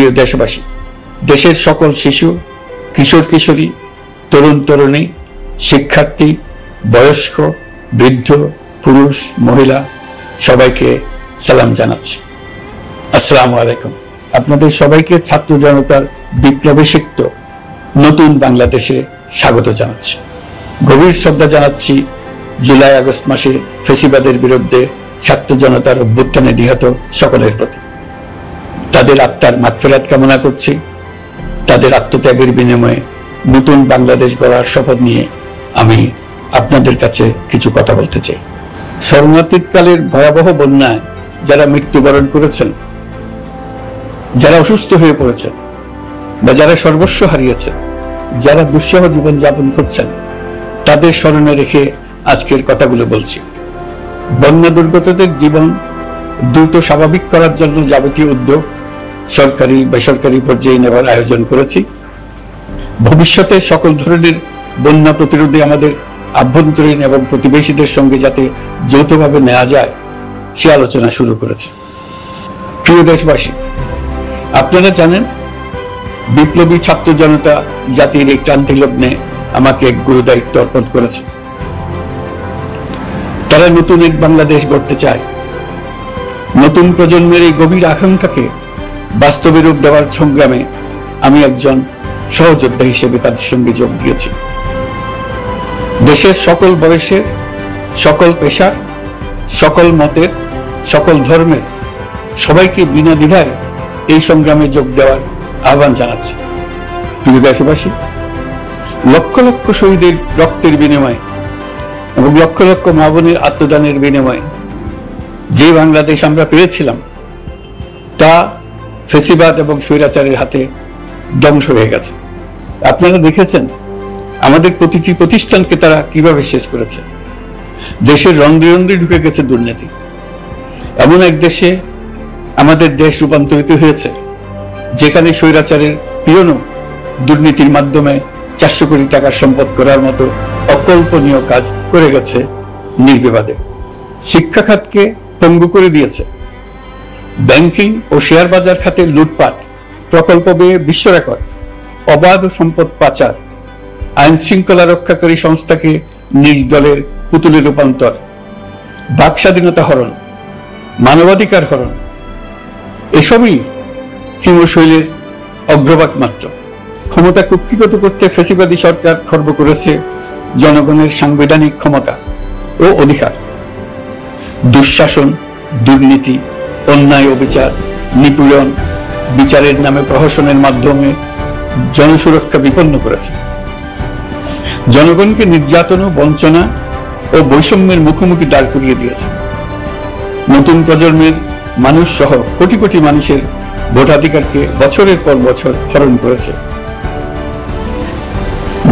প্রিয় দেশবাসী, দেশের সকল শিশু, কিশোর কিশোরী, তরুণ তরুণী, শিক্ষার্থী, বয়স্ক, বৃদ্ধ, পুরুষ, মহিলা সবাইকে সালাম জানাচ্ছি। আসসালামু আলাইকুম। আপনাদের সবাইকে ছাত্র জনতার বিপ্লবে সিক্ত নতুন বাংলাদেশে স্বাগত জানাচ্ছি। গভীর শ্রদ্ধা জানাচ্ছি জুলাই আগস্ট মাসে ফ্যাসিবাদের বিরুদ্ধে ছাত্র জনতার অভ্যুত্থানে নিহত সকলের প্রতি। তাদের আত্মার মাগফিরাত কামনা করছি। তাদের আত্মত্যাগের বিনিময়ে নতুন বাংলাদেশ গড়ার শপথ নিয়ে আমি আপনাদের কাছে কিছু কথা বলতে চাই। শরণার্থীকালের ভয়াবহ বন্যায় যারা মৃত্যুবরণ করেছেন, যারা অসুস্থ হয়ে পড়েছেন বা যারা সর্বস্ব হারিয়েছে, যারা দুঃসহ জীবন যাপন করছেন, তাদের স্মরণে রেখে আজকের কথাগুলো বলছি। বন্যা দুর্গতদের জীবন দ্রুত স্বাভাবিক করার জন্য যাবতীয় উদ্যোগ সরকারি বেসরকারি পর্যায়ে নেওয়ার আয়োজন করেছি। ভবিষ্যতে সকল ধরনের বন্যা প্রতিরোধে আমাদের আভ্যন্তরীণ এবং প্রতিবেশীদের সঙ্গে যাতে যৌথভাবে নেওয়া যায় সে আলোচনা শুরু করেছে। প্রিয় দেশবাসী, আপনারা জানেন বিপ্লবী ছাত্র জনতা জাতির এই ক্রান্তি লগ্নে আমাকে এক গুরুদায়িত্ব অর্পণ করেছে। তারা নতুন এক বাংলাদেশ গড়তে চায়। নতুন প্রজন্মের এই গভীর আকাঙ্ক্ষাকে বাস্তবে রূপ দেওয়ার সংগ্রামে আমি একজন সহযোদ্ধা হিসেবে তাদের সঙ্গে যোগ দিয়েছি। দেশের সকল বয়সে, সকল পেশার, সকল মতের, সকল ধর্মের সবাইকে বিনা দ্বিধায় এই সংগ্রামে যোগ দেওয়ার আহ্বান জানাচ্ছি। প্রিয় দেশবাসী, লক্ষ লক্ষ শহীদের রক্তের বিনিময়ে এবং লক্ষ লক্ষ মা বোনের আত্মদানের বিনিময়ে যে বাংলাদেশ আমরা পেয়েছিলাম তা ফ্যাসিবাদ এবং স্বৈরাচারের হাতে ধ্বংস হয়ে গেছে। আপনারা দেখেছেন আমাদের প্রতিটি প্রতিষ্ঠানকে তারা কিভাবে শেষ করেছে। দেশের রন্ধ্রে রন্ধ্রে ঢুকে গেছে দুর্নীতি। এমন এক দেশে আমাদের দেশ রূপান্তরিত হয়েছে যেখানে স্বৈরাচারের পিয়নও দুর্নীতির মাধ্যমে 400 কোটি টাকার সম্পদ করার মতো অকল্পনীয় কাজ করে গেছে নির্বিবাদে। শিক্ষা খাতকে পঙ্গু করে দিয়েছে। ব্যাংকিং ও শেয়ার বাজার খাতে লুটপাট, প্রকল্প ব্যয়ে বিশ্ব রেকর্ড, অবাধ সম্পদ পাচার, আইন শৃঙ্খলা রক্ষাকারী সংস্থাকে নিজ দলের পুতুলে রূপান্তর, বাক স্বাধীনতা হরণ, মানবাধিকার হরণ, এসবই হিমশৈলের অগ্রভাগ মাত্র। ক্ষমতা কুক্ষিগত করতে ফ্যাসিবাদী সরকার খর্ব করেছে জনগণের সাংবিধানিক ক্ষমতা ও অধিকার। দুঃশাসন, দুর্নীতি, অন্যায়, অবিচার, নিপীড়ন, বিচারের নামে প্রহসনের মাধ্যমে জনসুরক্ষা বিপন্ন করেছে। জনগণকে নির্যাতন, বঞ্চনা ও বৈষম্যের মুখোমুখি দাঁড় করিয়ে দিয়েছে। নতুন প্রজন্মের মানুষ সহ কোটি কোটি মানুষের ভোটাধিকারকে বছরের পর বছর হরণ করেছে।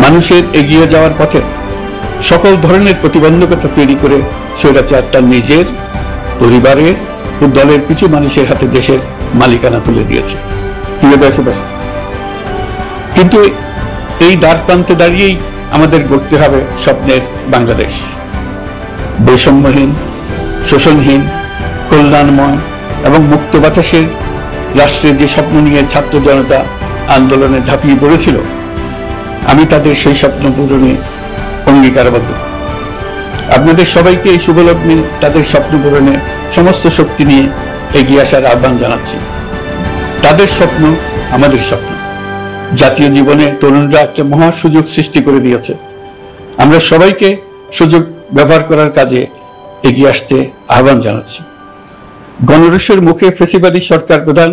মানুষের এগিয়ে যাওয়ার পথে সকল ধরনের প্রতিবন্ধকতা তৈরি করে স্বৈরাচার তার নিজের, পরিবারের ও দলের কিছু মানুষের হাতে দেশের মালিকানা তুলে দিয়েছে। প্রিয় দেশবাসী, কিন্তু এই দ্বার প্রান্তে দাঁড়িয়েই আমাদের গড়তে হবে স্বপ্নের বাংলাদেশ। বৈষম্যহীন, শোষণহীন, কল্যাণময় এবং মুক্ত বাতাসের রাষ্ট্রের যে স্বপ্ন নিয়ে ছাত্র জনতা আন্দোলনে ঝাঁপিয়ে পড়েছিল, আমি তাদের সেই স্বপ্ন পূরণে অঙ্গীকারবদ্ধ। আপনাদের সবাইকে এই শুভলগ্নে তাদের স্বপ্ন পূরণে সমস্ত শক্তি নিয়ে এগিয়ে আসার আহ্বান জানাচ্ছি। তাদের স্বপ্ন আমাদের স্বপ্ন। জাতীয় জীবনে তরুণরা একটা মহা সুযোগ সৃষ্টি করে দিয়েছে। আমরা সবাইকে সুযোগ ব্যবহার করার কাজে এগিয়ে আসতে আহ্বান জানাচ্ছি। গণরোষের মুখে ফ্যাসিবাদী সরকার প্রধান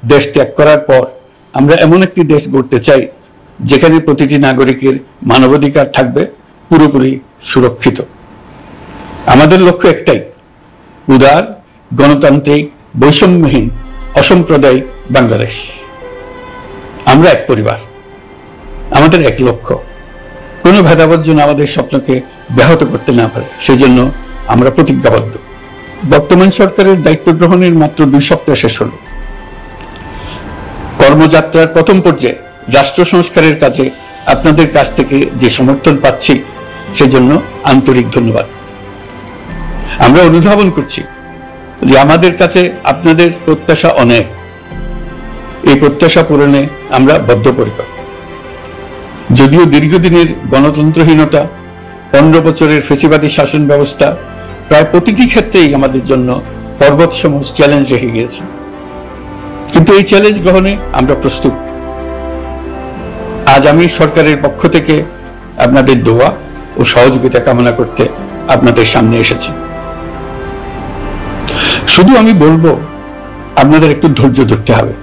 দেশ ত্যাগ করার পর আমরা এমন একটি দেশ গড়তে চাই যেখানে প্রতিটি নাগরিকের মানবাধিকার থাকবে পুরোপুরি সুরক্ষিত। আমাদের লক্ষ্য একটাই, উদার, গণতান্ত্রিক, বৈষম্যহীন, অসাম্প্রদায়িক বাংলাদেশ। আমরা এক পরিবার, আমাদের এক লক্ষ্য। কোনো ভেদাভেদ যেন আমাদের স্বপ্নকে ব্যাহত করতে না পারে, সেজন্য আমরা প্রতিজ্ঞাবদ্ধ। বর্তমান সরকারের দায়িত্ব গ্রহণের মাত্র 2 সপ্তাহ শেষ হল। কর্মযাত্রার প্রথম পর্যায়ে রাষ্ট্র সংস্কারের কাজে আপনাদের কাছ থেকে যে সমর্থন পাচ্ছি সেজন্য আন্তরিক ধন্যবাদ। আমরা অনুধাবন করছি যে আমাদের কাছে আপনাদের প্রত্যাশা অনেক। এই এই প্রত্যাশা পূরণে আমরা বদ্ধপরিকর। যদিও দীর্ঘদিনের গণতন্ত্রহীনতা, 15 বছরের ফেসিবাদী শাসন ব্যবস্থা প্রায় প্রতিটি ক্ষেত্রেই আমাদের জন্য পর্বতসম চ্যালেঞ্জ রেখে গিয়েছে, কিন্তু এই চ্যালেঞ্জ গ্রহণে আমরা প্রস্তুত। আজ আমি সরকারের পক্ষ থেকে আপনাদের দোয়া ও সহযোগিতা কামনা করতে আপনাদের সামনে এসেছি। শুধু আমি বলবো, আপনাদের একটু ধৈর্য ধরতে হবে।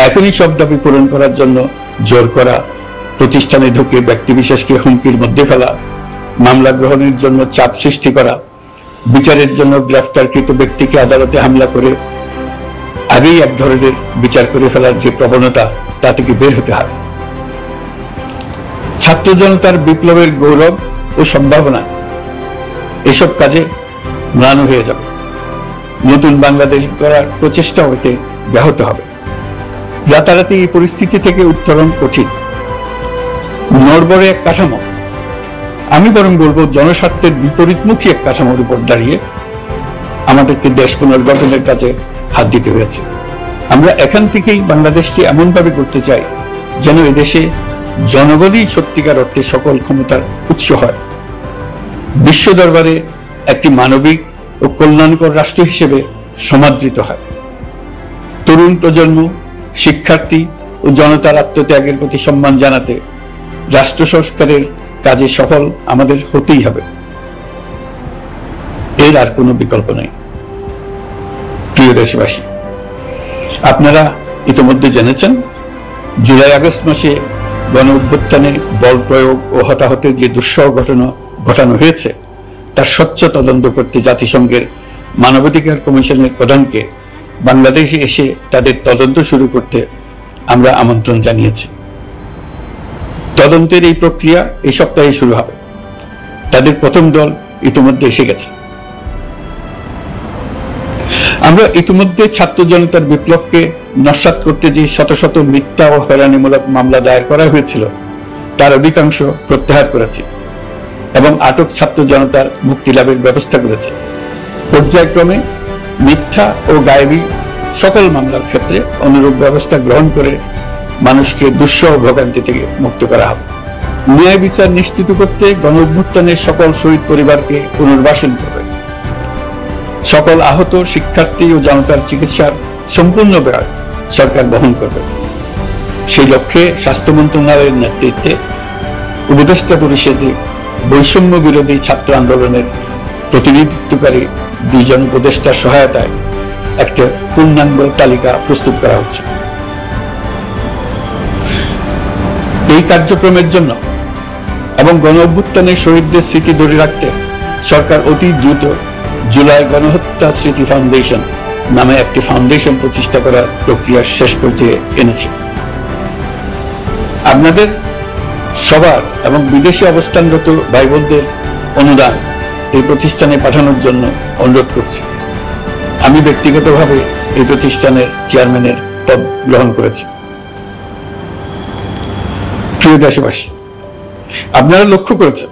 এখনই সব দাবি পূরণ করার জন্য জোর করা, প্রতিষ্ঠানে ঢুকে ব্যক্তিবিশেষকে হুমকির মধ্যে ফেলা, মামলা গ্রহণের জন্য চাপ সৃষ্টি করা, বিচারের জন্য গ্রেফতারকৃত ব্যক্তিকে আদালতে হামলা করে আগেই এক ধরনের বিচার করে ফেলার যে প্রবণতা, তা থেকে বের হতে হবে। ছাত্র জনতার বিপ্লবের গৌরব ও সম্ভাবনা এসব কাজে ম্লান হয়ে যাবে। নতুন বাংলাদেশ গড়ার প্রচেষ্টা হইতে ব্যাহত হবে। রাতারাতি এই পরিস্থিতি থেকে উত্তরণ কঠিন। নড়বড়ে এক কাঠামো, আমি বরং বলবো জনস্বার্থের বিপরীতমুখী এক কাঠামোর উপর দাঁড়িয়ে আমাদেরকে দেশ পুনর্গঠনের কাজে হাত দিতে হয়েছে। আমরা এখান থেকেই বাংলাদেশকে এমন ভাবে করতে চাই যেন এদেশে জনগণই সত্যিকার অর্থে সকল ক্ষমতার উৎস হয়, বিশ্ব দরবারে একটি মানবিক ও কল্যাণকর রাষ্ট্র হিসেবে সমাদৃত হয়। তরুণ প্রজন্ম, শিক্ষার্থী ও জনতার আত্মত্যাগের প্রতি সম্মান জানাতে রাষ্ট্র সংস্কারের কাজে সফল আমাদের হতেই হবে, এর আর কোনো বিকল্প নেই। প্রিয় দেশবাসী, আপনারা ইতিমধ্যে জেনেছেন জুলাই আগস্ট মাসে গণ অভ্যুত্থানে বল প্রয়োগ ও হতাহতের যে দুঃসহ ঘটনা ঘটানো হয়েছে তার স্বচ্ছ তদন্ত করতে জাতিসংঘের মানবাধিকার কমিশনের প্রধানকে বাংলাদেশে এসে তাদের তদন্ত শুরু করতে আমরা আমন্ত্রণ জানিয়েছি। তদন্তের এই প্রক্রিয়া এই সপ্তাহে শুরু হবে। তাদের প্রথম দল ইতিমধ্যে এসে গেছে। আমরা ইতিমধ্যে ছাত্র জনতার বিপ্লবকে নস্যাৎ করতে যে শত শত মিথ্যা ও হয়রানিমূলক মামলা দায়ের করা হয়েছিল তার অধিকাংশ প্রত্যাহার করেছি এবং আটক ছাত্র জনতার মুক্তি লাভের ব্যবস্থা করেছে। পর্যায়ক্রমে মিথ্যা ও গায়েবী সকল মামলার ক্ষেত্রে অনুরূপ ব্যবস্থা গ্রহণ করে মানুষকে দুঃসহ ভোগান্তি থেকে মুক্ত করা হবে। ন্যায় বিচার নিশ্চিত করতে গণ অভ্যুত্থানের সকল শহীদ পরিবারকে পুনর্বাসন করবে। সকল আহত শিক্ষার্থী ও জনতার চিকিৎসার সম্পূর্ণ ব্যয় সরকার বহন করবে। সেই লক্ষ্যে স্বাস্থ্য মন্ত্রণালয়ের নেতৃত্বে উপদেষ্টা পরিষদে বৈষম্য বিরোধী ছাত্র আন্দোলনের প্রতিনিধিত্বকারী 2 জন উপদেষ্টার সহায়তায় একটা পূর্ণাঙ্গ তালিকা প্রস্তুত করা হচ্ছে। এই কার্যক্রমের জন্য এবং গণ অভ্যুত্থানের শহীদদের স্মৃতি ধরে রাখতে সরকার অতি দ্রুত জুলাই গণহত্যা স্মৃতি ফাউন্ডেশন নামে একটি ফাউন্ডেশন প্রতিষ্ঠা করার প্রক্রিয়া শেষ পর্যায়ে এনেছে। আপনাদের সবার এবং বিদেশে অবস্থানরত ভাই বোনদের অনুদান এই প্রতিষ্ঠানে পাঠানোর জন্য অনুরোধ করছি। আমি ব্যক্তিগতভাবে এই প্রতিষ্ঠানের চেয়ারম্যানের পদ গ্রহণ করেছি। প্রিয় দেশবাসী, আপনারা লক্ষ্য করেছেন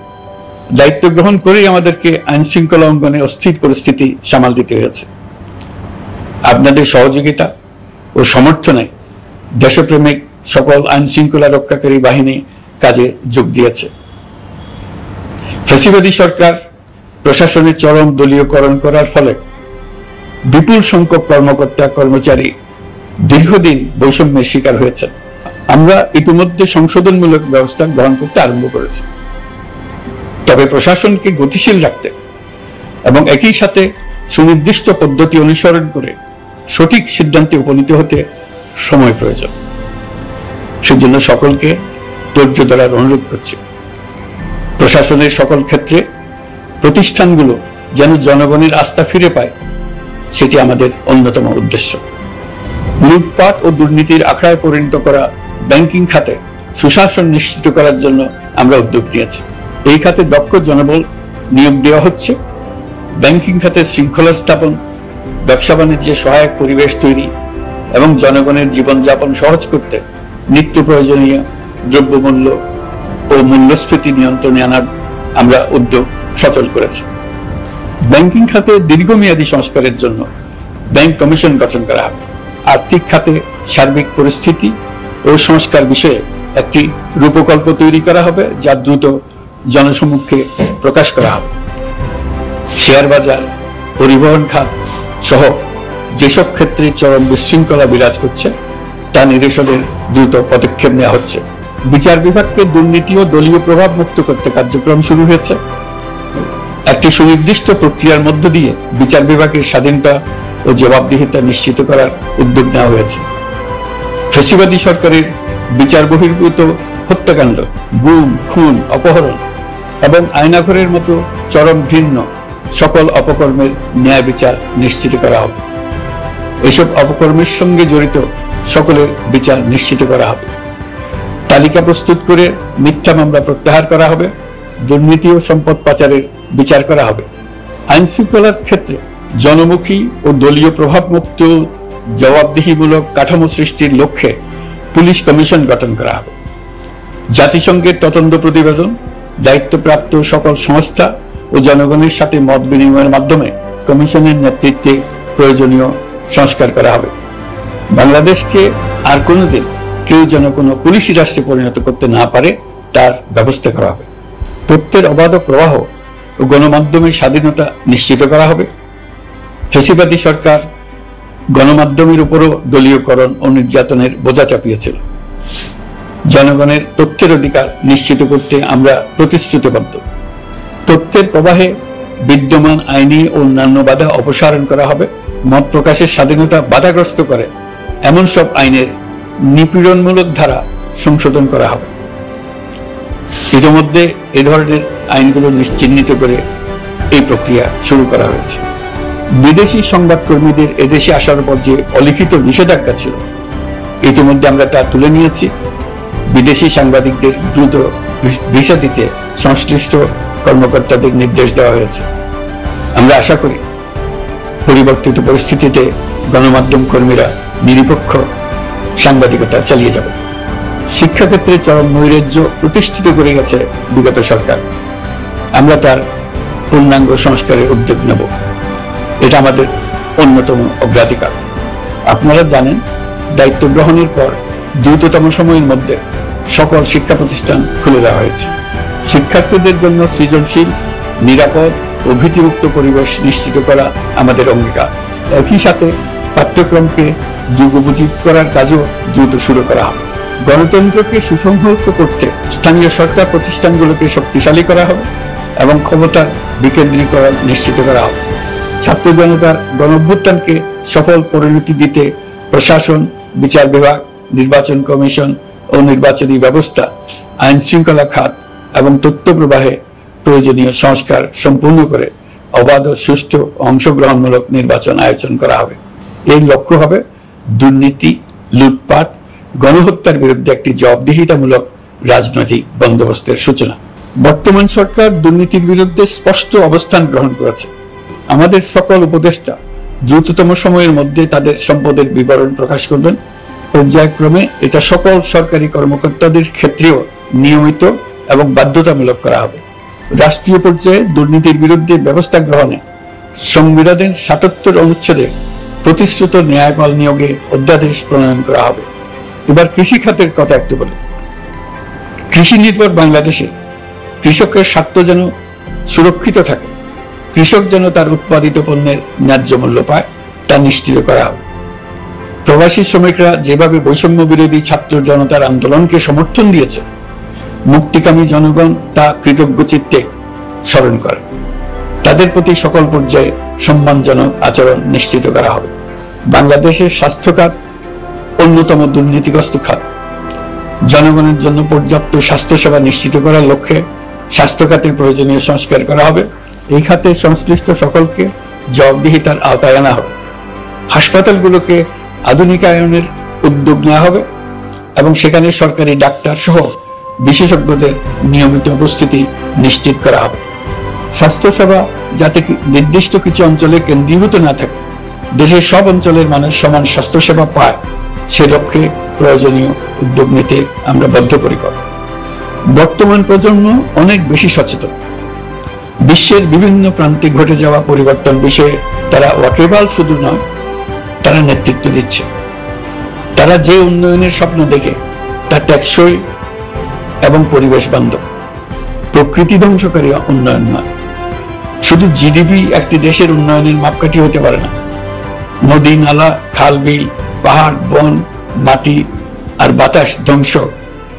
দায়িত্ব গ্রহণ করেই আমাদেরকে আইন শৃঙ্খলা অঙ্গনে অস্থির পরিস্থিতি সামাল দিতে হয়েছে। আপনাদের সহযোগিতা ও সমর্থনে দেশপ্রেমিক সকল আইন শৃঙ্খলা রক্ষাকারী বাহিনী কাজে যোগ দিয়েছে। ফ্যাসিবাদী সরকার প্রশাসনের চরম দলীয়করণ করার ফলে বিপুল সংখ্যক কর্মকর্তা কর্মচারী দীর্ঘদিন বৈষম্যের শিকার হয়েছে। আমরা ইতিমধ্যে সংশোধনমূলক ব্যবস্থা গ্রহণ করতে আরম্ভ করেছি, তবে প্রশাসনকে গতিশীল রাখতে এবং একই সাথে সুনির্দিষ্ট পদ্ধতি অনুসরণ করে সঠিক সিদ্ধান্তে উপনীত হতে সময় প্রয়োজন। সেজন্য সকলকে ধৈর্য ধরার অনুরোধ করছি। প্রশাসনের সকল ক্ষেত্রে প্রতিষ্ঠানগুলো যেন জনগণের আস্থা ফিরে পায়, সেটি আমাদের অন্যতম উদ্দেশ্য। লুটপাট ও দুর্নীতির আখড়ায় পরিণত করা ব্যাংকিং খাতে সুশাসন নিশ্চিত করার জন্য আমরা উদ্যোগ নিয়েছি। এই খাতে দক্ষ জনবল নিয়োগ দেওয়া হচ্ছে। ব্যাংকিং খাতে শৃঙ্খলা স্থাপন, ব্যবসা বাণিজ্যে সহায়ক পরিবেশ তৈরি এবং জনগণের জীবনযাপন সহজ করতে নিত্য প্রয়োজনীয় দ্রব্যমূল্য ও মূল্যস্ফীতি নিয়ন্ত্রণে আনার আমরা উদ্যোগ সচল করেছি। ব্যাংকিং খাতে দীর্ঘমেয়াদী সংস্কারের জন্য ব্যাংক কমিশন গঠন করা হবে। আর্থিক খাতে সার্বিক পরিস্থিতি ও সংস্কার বিষয়ে একটি রূপকল্প তৈরি করা হবে, যা দ্রুত জনসমক্ষে প্রকাশ করা হবে। শেয়ার বাজার, পরিবহন খাত সহ যেসব ক্ষেত্রে চরম বিশৃঙ্খলা বিরাজ করছে তা নিরসনের দ্রুত পদক্ষেপ নেওয়া হচ্ছে। বিচার বিভাগকে দুর্নীতি ও দলীয় প্রভাব মুক্ত করতে কার্যক্রম শুরু হয়েছে। একটি সুনির্দিষ্ট প্রক্রিয়ার মধ্য দিয়ে বিচার বিভাগের স্বাধীনতা ও জবাবদিহিতা নিশ্চিত করার উদ্যোগ নেওয়া হয়েছে। ফ্যাসিবাদী সরকারের বিচার বহির্ভূত হত্যাকাণ্ড, গুম, খুন, অপহরণ এবং আয়নাঘরের মতো চরম ঘৃণ্য সকল অপকর্মের ন্যায় বিচার নিশ্চিত করা হবে। এসব অপকর্মের সঙ্গে জড়িত সকলের বিচার নিশ্চিত করা হবে। তালিকা প্রস্তুত করে মিথ্যা মামলা প্রত্যাহার করা হবে। দুর্নীতি ও সম্পদ পাচারের বিচার করা হবে। আইন শৃঙ্খলার ক্ষেত্রে জনমুখী ও দলীয় প্রভাবমুক্ত জবাবদিহিমূলক কাঠামো সৃষ্টির লক্ষ্যে পুলিশ কমিশন গঠন করা হবে। জাতিসংঘের তদন্ত প্রতিবেদন, দায়িত্বপ্রাপ্ত সকল সংস্থা ও জনগণের সাথে মত বিনিময়ের মাধ্যমে কমিশনের নেতৃত্বে প্রয়োজনীয় সংস্কার করা হবে। বাংলাদেশকে আর কোনোদিন কেউ যেন কোনো পুলিশি রাষ্ট্রে পরিণত করতে না পারে তার ব্যবস্থা করা হবে। তথ্যের অবাধ প্রবাহ ও গণমাধ্যমের স্বাধীনতা নিশ্চিত করা হবে। ফ্যাসিবাদী সরকার গণমাধ্যমের উপরও দলীয়করণ ও নির্যাতনের বোঝা চাপিয়েছিল। জনগণের তথ্যের অধিকার নিশ্চিত করতে আমরা প্রতিশ্রুতিবদ্ধ। তথ্যের প্রবাহে বিদ্যমান আইনি ও অন্যান্য বাধা অপসারণ করা হবে। মত প্রকাশের স্বাধীনতা বাধাগ্রস্ত করে এমন সব আইনের নিপীড়নমূলক ধারা সংশোধন করা হবে। ইতিমধ্যে এ ধরনের আইনগুলো নিশ্চিহ্নিত করে এই প্রক্রিয়া শুরু করা হয়েছে। বিদেশি সংবাদকর্মীদের এদেশে আসার পর যে অলিখিত নিষেধাজ্ঞা ছিল, ইতিমধ্যে আমরা তা তুলে নিয়েছি। বিদেশি সাংবাদিকদের দ্রুত ভিসা দিতে সংশ্লিষ্ট কর্মকর্তাদের নির্দেশ দেওয়া হয়েছে। আমরা আশা করি পরিবর্তিত পরিস্থিতিতে গণমাধ্যম কর্মীরা নিরপেক্ষ সাংবাদিকতা চালিয়ে যাবে। শিক্ষাক্ষেত্রে চরম নৈরাজ্য প্রতিষ্ঠিত করে গেছে বিগত সরকার। আমরা তার পূর্ণাঙ্গ সংস্কারের উদ্যোগ নেব। এটা আমাদের অন্যতম অগ্রাধিকার। আপনারা জানেন, দায়িত্ব গ্রহণের পর দ্রুততম সময়ের মধ্যে সকল শিক্ষা প্রতিষ্ঠান খুলে দেওয়া হয়েছে। শিক্ষার্থীদের জন্য সৃজনশীল, নিরাপদ ও ভীতিমুক্ত পরিবেশ নিশ্চিত করা আমাদের অঙ্গীকার। একই সাথে পাঠ্যক্রমকে যুগোপযোগী করার কাজও দ্রুত শুরু করা হবে। গণতন্ত্রকে সুসংহত করতে স্থানীয় সরকার প্রতিষ্ঠানগুলোকে শক্তিশালী করা হবে এবং ক্ষমতার বিকেন্দ্রীকরণ নিশ্চিত করা হবে। ছাত্র জনতার গণঅভ্যুত্থানকে সফল পরিণতি দিতে প্রশাসন, বিচার বিভাগ, নির্বাচন কমিশন ও নির্বাচনী ব্যবস্থা, আইন শৃঙ্খলা খাত এবং তথ্য প্রবাহে প্রয়োজনীয় সংস্কার সম্পূর্ণ করে অবাধ ও সুষ্ঠু অংশগ্রহণমূলক নির্বাচন আয়োজন করা হবে। এর লক্ষ্য হবে দুর্নীতি, লুটপাট, গণহত্যার বিরুদ্ধে একটি জবাবদিহিতামূলক রাজনৈতিক বন্দোবস্তের সূচনা। বর্তমান সরকার দুর্নীতির বিরুদ্ধে স্পষ্ট অবস্থান গ্রহণ করেছে। আমাদের সকল উপদেষ্টা দ্রুততম সময়ের মধ্যে তাদের সম্পদের বিবরণ প্রকাশ করবেন। পর্যায়ক্রমে এটা সকল সরকারি কর্মকর্তাদের ক্ষেত্রেও নিয়মিত এবং বাধ্যতামূলক করা হবে। রাষ্ট্রীয় পর্যায়ে দুর্নীতির বিরুদ্ধে ব্যবস্থা গ্রহণে সংবিধানের ৭৭ অনুচ্ছেদে প্রতিশ্রুত ন্যায়পাল নিয়োগে অধ্যাদেশ প্রণয়ন করা হবে। এবার কৃষি খাতের কথা একটু বলি। কৃষি নির্ভর বাংলাদেশে কৃষকের স্বার্থ যেন সুরক্ষিত থাকে, কৃষক যেন তার উৎপাদিত পণ্যের ন্যায্য মূল্য পায়, তা নিশ্চিত করা হবে। প্রবাসী শ্রমিকরা যেভাবে বৈষম্য বিরোধী ছাত্র জনতার আন্দোলনকে সমর্থন দিয়েছে, মুক্তিকামী জনগণ তা কৃতজ্ঞ চিত্তে স্মরণ করে। তাদের প্রতি সকল পর্যায়ে সম্মানজনক আচরণ নিশ্চিত করা হবে। বাংলাদেশের স্বাস্থ্য খাত অন্যতম দুর্নীতিগ্রস্ত খাত। জনগণের জন্য পর্যাপ্ত স্বাস্থ্যসেবা নিশ্চিত করার লক্ষ্যে স্বাস্থ্য খাতে প্রয়োজনীয় সংস্কার করা হবে। এই খাতে সংশ্লিষ্ট সকলকে জবাবদিহিতার আওতায় আনা হবে। হাসপাতালগুলোকে আধুনিকায়নের উদ্যোগ নেওয়া হবে এবং সেখানে সরকারি ডাক্তার সহ বিশেষজ্ঞদের নিয়মিত উপস্থিতি নিশ্চিত করা হবে। স্বাস্থ্যসেবা যাতে নির্দিষ্ট কিছু অঞ্চলে কেন্দ্রীভূত না থাকে, দেশের সব অঞ্চলের মানুষ সমান স্বাস্থ্যসেবা পায়, সে লক্ষ্যে প্রয়োজনীয় উদ্যোগ নিতে আমরা বদ্ধপরিকর। বর্তমান প্রজন্ম অনেক বেশি সচেতন। বিশ্বের বিভিন্ন প্রান্তে ঘটে যাওয়া পরিবর্তন বিষয়ে তারা ওয়াকিবহাল শুধু নয়, তারা নেতৃত্ব দিচ্ছে। তারা যে উন্নয়নের স্বপ্ন দেখে তা টেকসই এবং পরিবেশ বান্ধব, প্রকৃতি ধ্বংসকারী উন্নয়ন নয়। শুধু জিডিপি একটি দেশের উন্নয়নের মাপকাঠি হতে পারে না। নদী, নালা, খাল, বিল, পাহাড়, বন, মাটি আর বাতাস ধ্বংস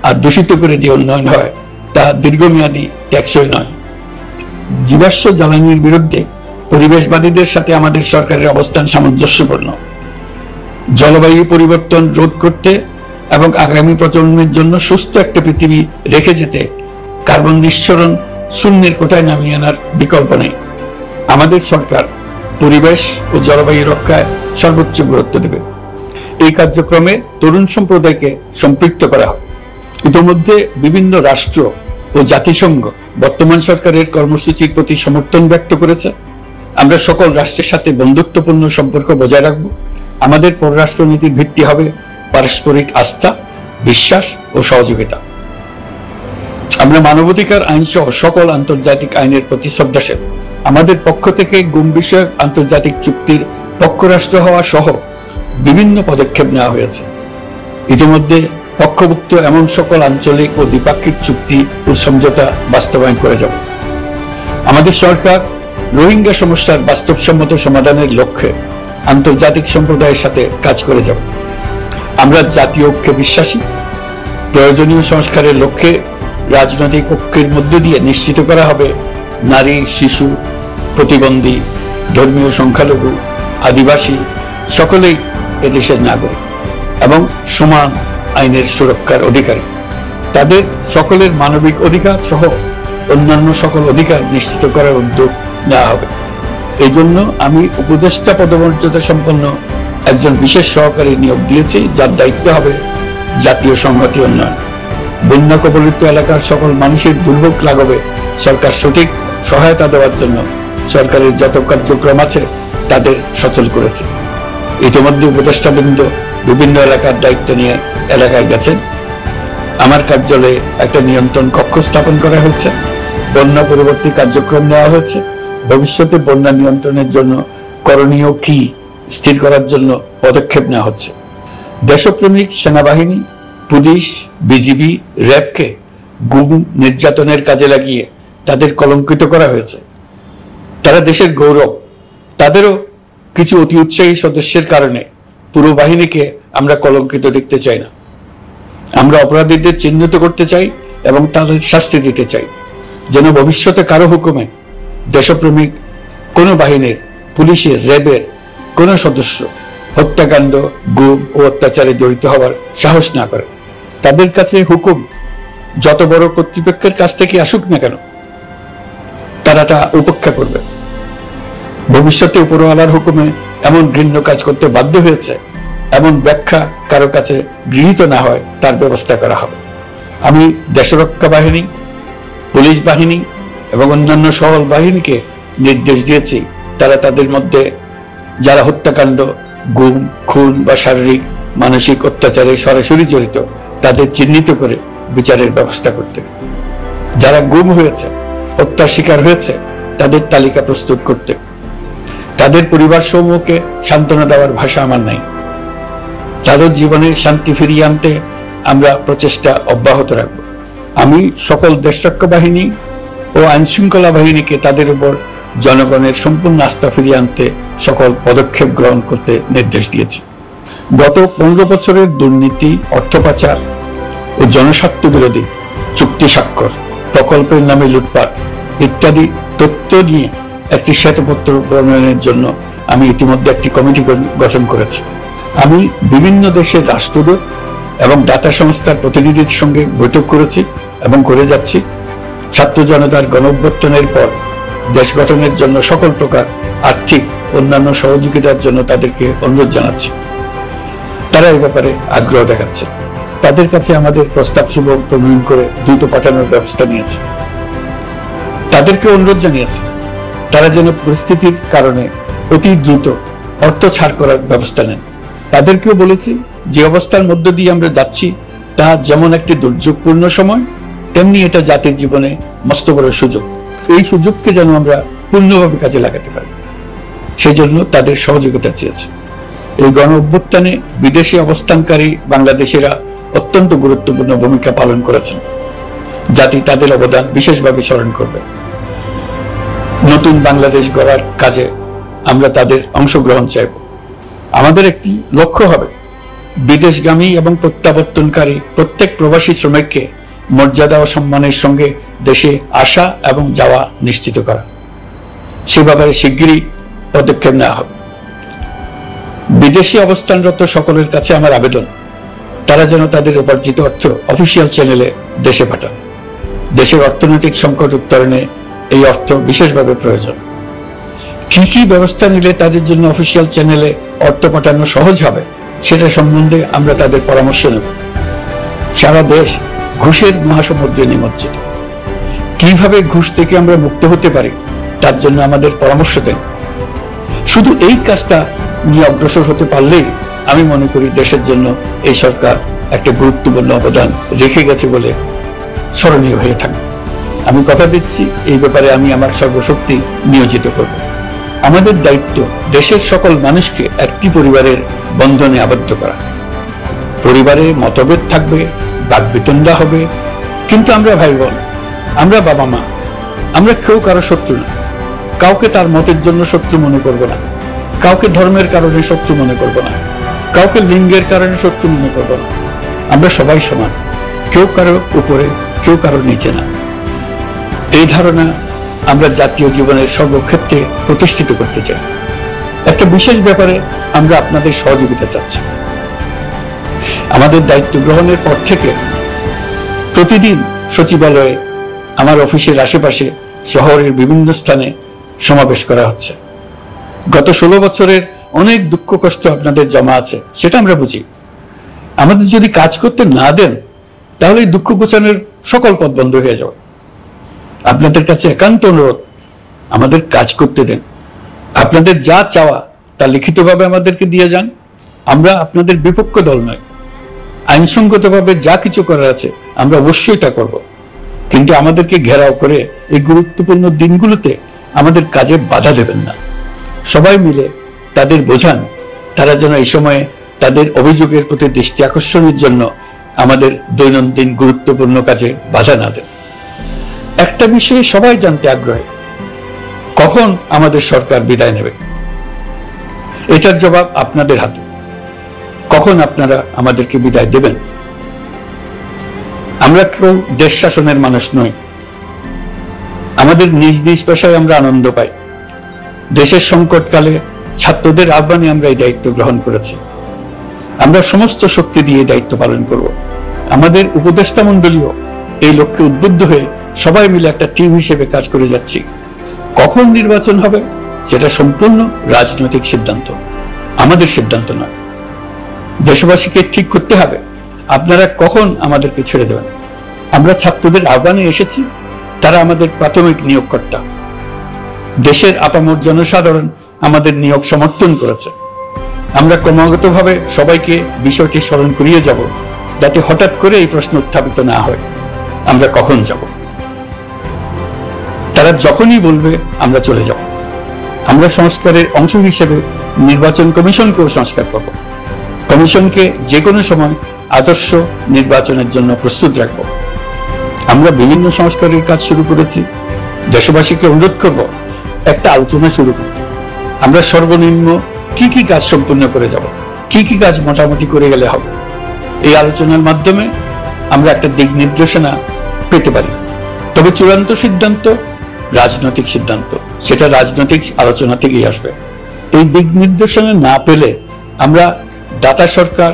আর দূষিত করে যে উন্নয়ন হয় তা দীর্ঘমেয়াদী টেকসই নয়। জীবাশ্ম জ্বালানির বিরুদ্ধে পরিবেশবাদীদের সাথে আমাদের সরকারের অবস্থান সামঞ্জস্যপূর্ণ। জলবায়ু পরিবর্তন রোধ করতে এবং আগামী প্রজন্মের জন্য সুস্থ একটা পৃথিবী রেখে যেতে কার্বন নিঃসরণ শূন্যের কোঠায় নামিয়ে আনার বিকল্প নেই। আমাদের সরকার পরিবেশ ও জলবায়ু রক্ষায় সর্বোচ্চ গুরুত্ব দেবে। এই কার্যক্রমে তরুণ সম্প্রদায়কে সম্পৃক্ত করা হবে। ইতিমধ্যে বিভিন্ন রাষ্ট্র ও জাতিসংঘ বর্তমান সরকারের কর্মসূচির প্রতি সমর্থন ব্যক্ত করেছে। আমরা সকল রাষ্ট্রের সাথে বন্ধুত্বপূর্ণ সম্পর্ক বজায় রাখব। আমাদের পররাষ্ট্রনীতির ভিত্তি হবে পারস্পরিক আস্থা, বিশ্বাস ও সহযোগিতা। আমরা মানবাধিকার আইন সহ সকল আন্তর্জাতিক আইনের প্রতি শ্রদ্ধাশীল। আমাদের পক্ষ থেকে গুম বিষয়ক আন্তর্জাতিক চুক্তির পক্ষরাষ্ট্র হওয়া সহ বিভিন্ন পদক্ষেপ নেওয়া হয়েছে। ইতিমধ্যে পক্ষভুক্ত এমন সকল আঞ্চলিক ও দ্বিপাক্ষিক চুক্তি ও সমঝোতা বাস্তবায়ন করে যাব। আমাদের সরকার রোহিঙ্গা সমস্যার বাস্তবসম্মত সমাধানের লক্ষ্যে আন্তর্জাতিক সম্প্রদায়ের সাথে কাজ করে যাব। আমরা জাতীয় ঐক্যে বিশ্বাসী। প্রয়োজনীয় সংস্কারের লক্ষ্যে রাজনৈতিক ঐক্যের মধ্য দিয়ে নিশ্চিত করা হবে নারী, শিশু, প্রতিবন্ধী, ধর্মীয় সংখ্যালঘু, আদিবাসী সকলেই এদেশের নাগরিক এবং সমান আইনের সুরক্ষার অধিকারী। তাদের সকলের মানবিক অধিকার সহ অন্যান্য সকল অধিকার নিশ্চিত করার উদ্যোগ নেওয়া হবে। এই জন্য আমি উপদেষ্টা পদমর্যাদা সম্পন্ন একজন বিশেষ সহকারী নিয়োগ দিয়েছি, যার দায়িত্ব হবে জাতীয় সংহতি উন্নয়ন। বন্যা কবলিত এলাকার সকল মানুষের দুর্ভোগ লাঘবে সরকার সঠিক সহায়তা দেওয়ার জন্য সরকারের যত কার্যক্রম আছে তাদের সচল করেছে। ইতিমধ্যে উপদেষ্টাবৃন্দ বিভিন্ন এলাকার দায়িত্ব নিয়ে এলাকায় গেছেন। আমার কার্যালয়ে একটা নিয়ন্ত্রণ কক্ষ স্থাপন করা হয়েছে। বন্যা পরবর্তী কার্যক্রম নেওয়া হয়েছে। ভবিষ্যতে বন্যা নিয়ন্ত্রণের জন্য করণীয় কি স্থির করার জন্য পদক্ষেপ নেওয়া হচ্ছে। দেশপ্রেমিক সেনাবাহিনী, পুলিশ, বিজিবি, র্যাবকে গুম নির্যাতনের কাজে লাগিয়ে তাদের কলঙ্কিত করা হয়েছে। তারা দেশের গৌরব। তাদেরও কিছু অতি উৎসাহী সদস্যের কারণে পুরো বাহিনীকে আমরা কলঙ্কিত দেখতে চাই না। আমরা অপরাধীদের চিহ্নিত করতে চাই এবং তাদের শাস্তি দিতে চাই, যেন ভবিষ্যতে কারো হুকুমে দেশপ্রেমিক কোন বাহিনীর, পুলিশের, র্যাবের কোন সদস্য হত্যাকাণ্ড, গুম ও অত্যাচারে জড়িত হওয়ার সাহস না করে। তাদের কাছে হুকুম যত বড় কর্তৃপক্ষের কাছ থেকে আসুক না কেন, তারা তা উপেক্ষা করবে। ভবিষ্যতে উপরওয়ালার হুকুমে এমন ঘৃণ্য কাজ করতে বাধ্য হয়েছে এমন ব্যাখ্যা কারো কাছে গৃহীত না হয় তার ব্যবস্থা করা হবে। আমি দেশরক্ষা বাহিনী, পুলিশ বাহিনী এবং অন্যান্য সকল বাহিনীকে নির্দেশ দিয়েছি তারা তাদের মধ্যে যারা হত্যাকাণ্ড, গুম, খুন বা শারীরিক মানসিক অত্যাচারে সরাসরি জড়িত তাদের চিহ্নিত করে বিচারের ব্যবস্থা করতে, যারা গুম হয়েছে, হত্যার শিকার হয়েছে তাদের তালিকা প্রস্তুত করতে। তাদের পরিবার সমূহকে সান্ত্বনা দেওয়ার ভাষা আমার নাই। তাদের জীবনে শান্তি ফিরিয়ে আনতে আমরা প্রচেষ্টা অব্যাহত রাখব। আমি সকল দেশরক্ষা বাহিনী ও আইনশৃঙ্খলা বাহিনীকে তাদের উপর জনগণের সম্পূর্ণ আস্থা ফিরিয়ে আনতে সকল পদক্ষেপ গ্রহণ করতে নির্দেশ দিয়েছি। গত 15 বছরের দুর্নীতি, অর্থ পাচার ও জনস্বার্থ বিরোধী চুক্তি স্বাক্ষর, প্রকল্পের নামে লুটপাট ইত্যাদি তথ্য নিয়ে একটি শ্বেতপত্র প্রণয়নের জন্য আমি ইতিমধ্যে একটি কমিটি গঠন করেছি। আমি বিভিন্ন দেশের রাষ্ট্রদূত এবং দাতা সংস্থার প্রতিনিধিদের সঙ্গে বৈঠক করেছি এবং করে যাচ্ছি। ছাত্র জনতার গণঅভ্যুত্থানের পর দেশ গঠনের জন্য সকল প্রকার আর্থিক অন্যান্য সহযোগিতার জন্য তাদেরকে অনুরোধ জানাচ্ছি। তারা এই ব্যাপারে আগ্রহ দেখাচ্ছে। তাদের কাছে আমাদের প্রস্তাব সমূহ প্রণয়ন করে দ্রুত পাঠানোর ব্যবস্থা নিয়েছে। তাদেরকে অনুরোধ জানিয়েছে তারা যেন পরিস্থিতির কারণে অতি দ্রুত অর্থ ছাড় করার ব্যবস্থা নেন। তাদেরকেও বলেছি যে অবস্থার মধ্য দিয়ে আমরা যাচ্ছি তা যেমন একটি দুর্যোগপূর্ণ সময়, তেমনি এটা জাতির জীবনে মস্ত বড় সুযোগ। এই সুযোগকে যেন আমরা পূর্ণভাবে কাজে লাগাতে পারি, সেই জন্য তাদের সহযোগিতা চেয়েছে। এই গণ অভ্যুত্থানে বিদেশে অবস্থানকারী বাংলাদেশিরা অত্যন্ত গুরুত্বপূর্ণ ভূমিকা পালন করেছেন। জাতি তাদের অবদান বিশেষভাবে স্মরণ করবে। নতুন বাংলাদেশ গড়ার কাজে আমরা তাদের অংশগ্রহণ চাইব। আমাদের একটি লক্ষ্য হবে বিদেশগামী এবং প্রত্যাবর্তনকারী প্রত্যেক প্রবাসী শ্রমিককে মর্যাদা ও সম্মানের সঙ্গে দেশে আসা এবং যাওয়া নিশ্চিত করা। সে ব্যাপারে শিগগিরই পদক্ষেপ নেওয়া হবে। বিদেশে অবস্থানরত সকলের কাছে আমার আবেদন, তারা যেন তাদের উপার্জিত অর্থ অফিসিয়াল চ্যানেলে দেশে পাঠান। দেশের অর্থনৈতিক সংকট উত্তরণে এই অর্থ বিশেষভাবে প্রয়োজন। কি কি ব্যবস্থা নিলে তাদের জন্য অফিসিয়াল চ্যানেলে অর্থ পাঠানো সহজ হবে সেটা সম্বন্ধে আমরা তাদের পরামর্শ নেব। সারা দেশ ঘুষের মহাসমুদ্রে নিমজ্জিত। কিভাবে ঘুষ থেকে আমরা মুক্ত হতে পারি তার জন্য আমাদের পরামর্শ দেন। শুধু এই কাজটা নিয়ে অগ্রসর হতে পারলেই আমি মনে করি দেশের জন্য এই সরকার একটা গুরুত্বপূর্ণ অবদান রেখে গেছে বলে স্মরণীয় হয়ে থাকবে। আমি কথা দিচ্ছি, এই ব্যাপারে আমি আমার সর্বশক্তি নিয়োজিত করব। আমাদের দায়িত্ব দেশের সকল মানুষকে একটি পরিবারের বন্ধনে আবদ্ধ করা। পরিবারে মতভেদ থাকবে, বাকবিতণ্ডা হবে, কিন্তু আমরা ভাই বোন, আমরা বাবা মা, আমরা কেউ কারো শত্রু না। কাউকে তার মতের জন্য শত্রু মনে করব না, কাউকে ধর্মের কারণে শত্রু মনে করব না, কাউকে লিঙ্গের কারণে শত্রু মনে করব না। আমরা সবাই সমান, কেউ কারো উপরে, কেউ কারো নিচে না। এই ধারণা আমরা জাতীয় জীবনের সর্বক্ষেত্রে প্রতিষ্ঠিত করতে চাই। একটা বিশেষ ব্যাপারে আমরা আপনাদের সহযোগিতা চাচ্ছি। আমাদের দায়িত্ব গ্রহণের পর থেকে প্রতিদিন সচিবালয়ে, আমার অফিসের আশেপাশে, শহরের বিভিন্ন স্থানে সমাবেশ করা হচ্ছে। গত 16 বছরের অনেক দুঃখ কষ্ট আপনাদের জমা আছে, সেটা আমরা বুঝি। আমাদের যদি কাজ করতে না দেন তাহলে দুঃখ ঘোচানোর সকল পথ বন্ধ হয়ে যাবে। আপনাদের কাছে একান্ত অনুরোধ, আমাদের কাজ করতে দেন। আপনাদের যা চাওয়া তা লিখিতভাবে আমাদেরকে দিয়ে যান। আমরা আপনাদের বিপক্ষ দল নয়। আইনসঙ্গতভাবে যা কিছু করার আছে আমরা অবশ্যই তা করব, কিন্তু আমাদেরকে ঘেরাও করে এই গুরুত্বপূর্ণ দিনগুলোতে আমাদের কাজে বাধা দেবেন না। সবাই মিলে তাদের বোঝান, তারা যেন এই সময়ে তাদের অভিযোগের প্রতি দৃষ্টি আকর্ষণের জন্য আমাদের দৈনন্দিন গুরুত্বপূর্ণ কাজে বাধা না দেন। একটা বিষয়ে সবাই জানতে আগ্রহী, কখন আমাদের সরকার বিদায় নেবে। এটার জবাব আপনাদের হাতে। কখন আপনারা আমাদেরকে বিদায় দেবেন? আমরা কেউ দেশ শাসনের মানুষ নই। আমাদের নিজ নিজ পেশায় আমরা আনন্দ পাই। দেশের সংকটকালে ছাত্রদের আহ্বানে আমরা এই দায়িত্ব গ্রহণ করেছি। আমরা সমস্ত শক্তি দিয়ে দায়িত্ব পালন করব। আমাদের উপদেষ্টা মণ্ডলীও এই লক্ষ্যে উদ্বুদ্ধ হয়ে সবাই মিলে একটা টিম হিসেবে কাজ করে যাচ্ছি। কখন নির্বাচন হবে সেটা সম্পূর্ণ রাজনৈতিক সিদ্ধান্ত, আমাদের সিদ্ধান্ত নয়। দেশবাসীকে ঠিক করতে হবে আপনারা কখন আমাদেরকে ছেড়ে দেবেন। আমরা ছাত্রদের আহ্বানে এসেছি, তারা আমাদের প্রাথমিক নিয়োগকর্তা। দেশের আপামর জনসাধারণ আমাদের নিয়োগ সমর্থন করেছে। আমরা ক্রমাগতভাবে সবাইকে বিষয়টি স্মরণ করিয়ে যাব, যাতে হঠাৎ করে এই প্রশ্ন উত্থাপিত না হয় আমরা কখন যাব। তারা যখনই বলবে আমরা চলে যাব। আমরা সংস্কারের অংশ হিসেবে নির্বাচন কমিশনকেও সংস্কার করব। কমিশনকে যে কোনো সময় আদর্শ নির্বাচনের জন্য প্রস্তুত রাখব। আমরা বিভিন্ন সংস্কারের কাজ শুরু করেছি। দেশবাসীকে অনুরোধ করব একটা আলোচনা শুরু করতে। আমরা সর্বনিম্ন কি কি কাজ সম্পূর্ণ করে যাব, কি কি কাজ মোটামুটি করে গেলে হবে। এই আলোচনার মাধ্যমে আমরা একটা দিক নির্দেশনা পেতে পারি। তবে চূড়ান্ত সিদ্ধান্ত রাজনৈতিক সিদ্ধান্ত, সেটা রাজনৈতিক আলোচনা থেকেই আসবে। এই দিক নির্দেশনা না পেলে আমরা দাতা সরকার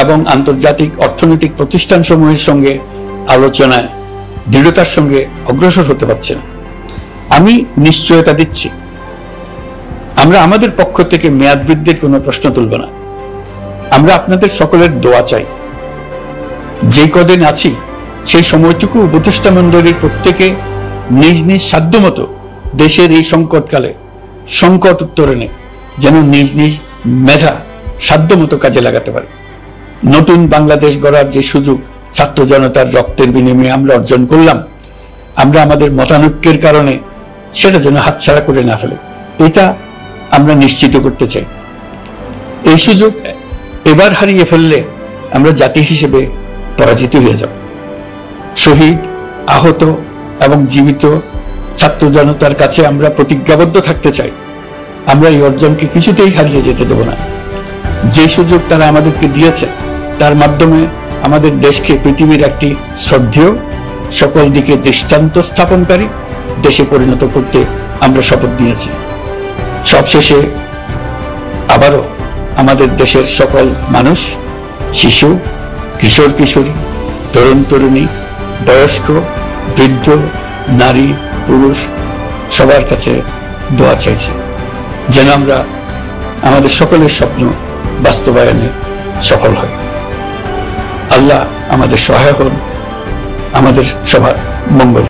এবং আন্তর্জাতিক অর্থনৈতিক প্রতিষ্ঠান সমূহের সঙ্গে আলোচনায় দৃঢ়তার সঙ্গে অগ্রসর হতে পারছি না। আমি নিশ্চয়তা দিচ্ছি, আমরা আমাদের পক্ষ থেকে মেয়াদ বৃদ্ধির কোনো প্রশ্ন তুলব না। আমরা আপনাদের সকলের দোয়া চাই। যে কদিন আছি সেই সময়টুকু উপদেষ্টা মণ্ডলীর প্রত্যেকে নিজ নিজ সাধ্যমতো দেশের এই সংকটকালে সংকট উত্তরণে যেন নিজ নিজ মেধা সাধ্যমতো কাজে লাগাতে পারে। নতুন বাংলাদেশ গড়ার যে সুযোগ ছাত্র জনতার রক্তের বিনিময়ে আমরা অর্জন করলাম, আমরা আমাদের মতানৈক্যের কারণে সেটা যেন হাতছাড়া করে না ফেলে, এটা আমরা নিশ্চিত করতে চাই। এই সুযোগ এবার হারিয়ে ফেললে আমরা জাতি হিসেবে পরাজিত হয়ে যাব। শহীদ, আহত এবং জীবিত ছাত্র জনতার কাছে আমরা প্রতিজ্ঞাবদ্ধ থাকতে চাই, আমরা এই অর্জনকে কিছুতেই হারিয়ে যেতে দেব না। যে সুযোগ তারা আমাদেরকে দিয়েছে তার মাধ্যমে আমাদের দেশকে পৃথিবীর একটি শ্রদ্ধেয়, সকল দিকে দৃষ্টান্ত স্থাপনকারী দেশে পরিণত করতে আমরা শপথ নিয়েছি। সবশেষে আবারও আমাদের দেশের সকল মানুষ, শিশু, কিশোর কিশোরী, তরুণ তরুণী, বয়স্ক, বৃদ্ধ, নারী, পুরুষ সবার কাছে দোয়া চাইছি যেন আমরা আমাদের সকলের স্বপ্ন বাস্তবায়নে সফল হই। আল্লাহ আমাদের সহায় হন, আমাদের সবার মঙ্গল।